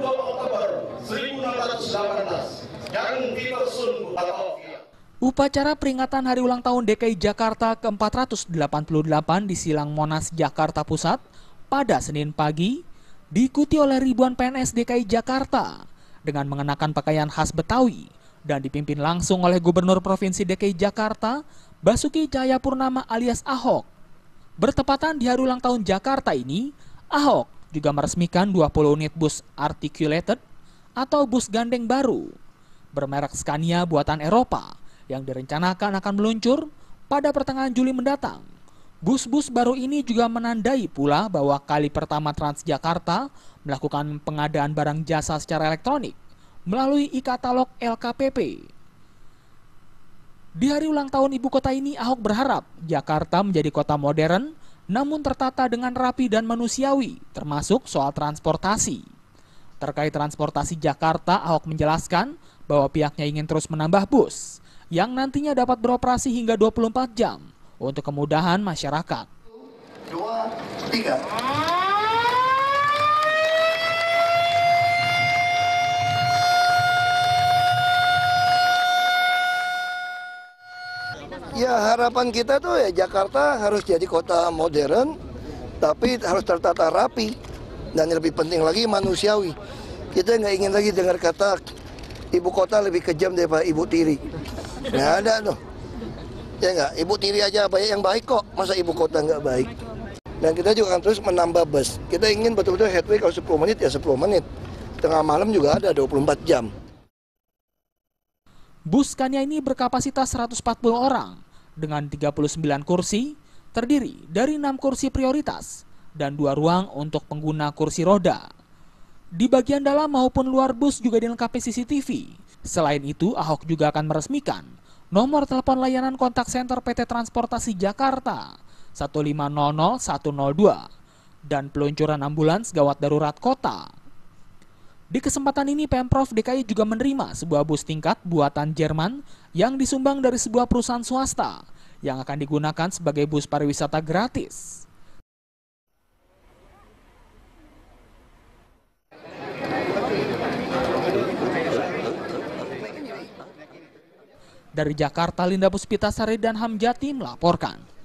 Oktober 1618 yang dipersun Batavia. Upacara peringatan Hari Ulang Tahun DKI Jakarta ke-488 di Silang Monas, Jakarta Pusat pada Senin pagi diikuti oleh ribuan PNS DKI Jakarta dengan mengenakan pakaian khas Betawi dan dipimpin langsung oleh Gubernur Provinsi DKI Jakarta, Basuki Cahayapurnama alias Ahok. Bertepatan di Hari Ulang Tahun Jakarta ini, Ahok juga meresmikan 20 unit bus articulated atau bus gandeng baru bermerek Scania buatan Eropa yang direncanakan akan meluncur pada pertengahan Juli mendatang. Bus-bus baru ini juga menandai pula bahwa kali pertama Transjakarta melakukan pengadaan barang jasa secara elektronik melalui e-katalog LKPP. Di hari ulang tahun ibu kota ini, Ahok berharap Jakarta menjadi kota modern namun tertata dengan rapi dan manusiawi, termasuk soal transportasi. Terkait transportasi Jakarta, Ahok menjelaskan bahwa pihaknya ingin terus menambah bus yang nantinya dapat beroperasi hingga 24 jam untuk kemudahan masyarakat. 2, 3. Ya, harapan kita tuh ya Jakarta harus jadi kota modern, tapi harus tertata rapi, dan yang lebih penting lagi manusiawi. Kita nggak ingin lagi dengar kata ibu kota lebih kejam daripada ibu tiri. Nggak ada tuh. Ya nggak, ibu tiri aja banyak yang baik kok, masa ibu kota nggak baik. Dan kita juga akan terus menambah bus. Kita ingin betul-betul headway kalau 10 menit ya 10 menit. Tengah malam juga ada 24 jam. Bus Scania ini berkapasitas 140 orang dengan 39 kursi, terdiri dari 6 kursi prioritas dan 2 ruang untuk pengguna kursi roda. Di bagian dalam maupun luar bus juga dilengkapi CCTV. Selain itu, Ahok juga akan meresmikan nomor telepon layanan kontak senter PT Transportasi Jakarta 1500102 dan peluncuran ambulans gawat darurat kota. Di kesempatan ini, Pemprov DKI juga menerima sebuah bus tingkat buatan Jerman yang disumbang dari sebuah perusahaan swasta yang akan digunakan sebagai bus pariwisata gratis. Dari Jakarta, Linda Puspitasari dan Hamjati melaporkan.